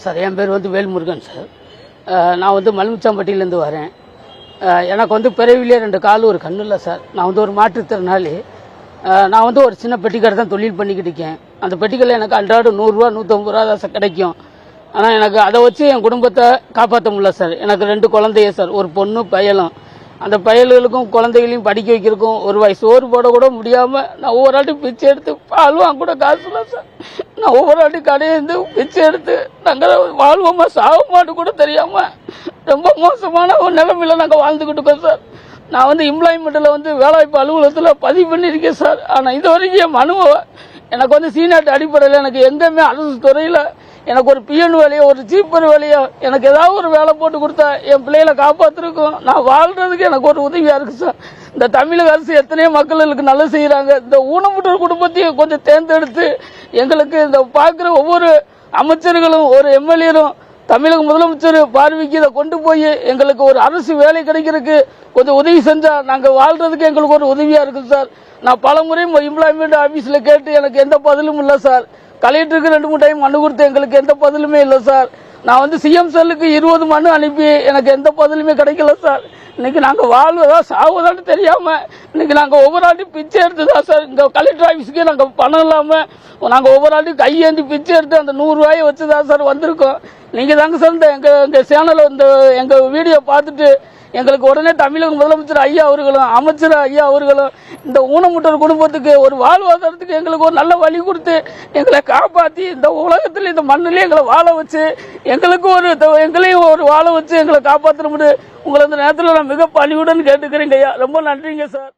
Sir என் பேர் வந்து Velmurugan sir. நான் வந்து மலுமிச்சாம்பட்டியிலேருந்து வரேன். எனக்கு வந்து பிறவிலே 2 கால் ஒரு கண்ணு இல்லை சார். நான் வந்து ஒரு மாற்றுத்திறனாளி. நான் வந்து ஒரு சின்ன பெட்டிக்கடை தான் தொழில் பண்ணிக்கிட்டு இருக்கேன். அந்த பெட்டிக்கடை எனக்கு அன்றாடம் 100 ரூபா 150 ரூபா தான் சார் கிடைக்கும். ஆனால் எனக்கு அதை வச்சு என் குடும்பத்தை காப்பாற்ற முடியல சார். எனக்கு 2 குழந்தைய சார், ஒரு பொண்ணு பையலும். அந்த பயல்களுக்கும் குழந்தைகளையும் படிக்க வைக்கிறதுக்கும் ஒரு வாய் சோறு போட கூட முடியாமல் நான் ஒவ்வொரு ஆட்டி பிச்சை எடுத்து பால் வாங்க கூட காசு இல்லை சார். நான் ஒவ்வொரு ஆட்டி கடையிருந்து பிச்சை எடுத்து நாங்கள் வாழ்வோமா சாவமாட்டு கூட தெரியாமல் ரொம்ப மோசமான ஒரு நிலைமையில நாங்கள் வாழ்ந்துக்கிட்டு இருக்கோம் சார். நான் வந்து எம்ப்ளாய்மெண்ட்டில் வந்து வேலைவாய்ப்பு அலுவலகத்தில் பதிவு பண்ணியிருக்கேன் சார். ஆனால் இது வரைக்கும் என் மனுவை எனக்கு வந்து சீனாட்டு அடிப்படையில் எனக்கு எங்கேயுமே அரசு துறையில் எனக்கு ஒரு பிஎன் வேலையோ ஒரு சீப்பர் வேலையோ எனக்கு ஏதாவது ஒரு வேலை போட்டு கொடுத்தா என் பிள்ளைகளை காப்பாற்றிருக்கும். நான் வாழ்றதுக்கு எனக்கு ஒரு உதவியாக இருக்குது சார். இந்த தமிழக அரசு எத்தனையோ மக்களுக்கு நல்லது செய்கிறாங்க. இந்த ஊனமுற்றோர் குடும்பத்தையும் கொஞ்சம் தேர்ந்தெடுத்து எங்களுக்கு இந்த பார்க்குற ஒவ்வொரு அமைச்சர்களும் ஒரு எம்எல்ஏரும் தமிழக முதலமைச்சர் பார்வைக்கு இதை கொண்டு போய் எங்களுக்கு ஒரு அரசு வேலை கிடைக்கிறதுக்கு கொஞ்சம் உதவி செஞ்சால் நாங்கள் வாழ்றதுக்கு எங்களுக்கு ஒரு உதவியாக இருக்குது சார். நான் பல முறை எம்ப்ளாய்மெண்ட் ஆஃபீஸில் கேட்டு எனக்கு எந்த பதிலும் இல்லை சார். கலெக்டருக்கு 2-3 டைம் மனு கொடுத்து எங்களுக்கு எந்த பதிலுமே இல்லை சார். நான் வந்து சிஎம் செல்லுக்கு 20 மனு அனுப்பி எனக்கு எந்த பதிலுமே கிடைக்கல சார். இன்னைக்கு நாங்கள் வாழ்வதா சாவதான்னு தெரியாமல் இன்னைக்கு நாங்கள் ஒவ்வொரு ஆட்டையும் பிச்சை எடுத்து தான் சார் இங்கே கலெக்டர் ஆஃபீஸுக்கே நாங்கள் பணம் இல்லாமல் நாங்கள் ஒவ்வொரு ஆட்டையும் கையேந்தி பிச்சை எடுத்து அந்த 100 ரூபாயை வச்சு தான் சார் வந்திருக்கோம். நீங்கள் தாங்க சார் இந்த எங்கள் சேனலை இந்த எங்கள் வீடியோ பார்த்துட்டு எங்களுக்கு உடனே தமிழக முதலமைச்சர் ஐயா அவர்களும் அமைச்சர் ஐயா அவர்களும் இந்த ஊனமுற்றோர் குடும்பத்துக்கு ஒரு வாழ்வாதாரத்துக்கு எங்களுக்கு ஒரு நல்ல வழி கொடுத்து எங்களை காப்பாற்றி இந்த உலகத்தில் இந்த மண்ணிலே எங்களை வாழ வச்சு எங்களையும் ஒரு வாழ வச்சு எங்களை காப்பாற்ற முடியும். உங்களை இந்த நேரத்தில் நான் மிக பணிவுடன் கேட்டுக்கிறேங்க ஐயா. ரொம்ப நன்றிங்க சார்.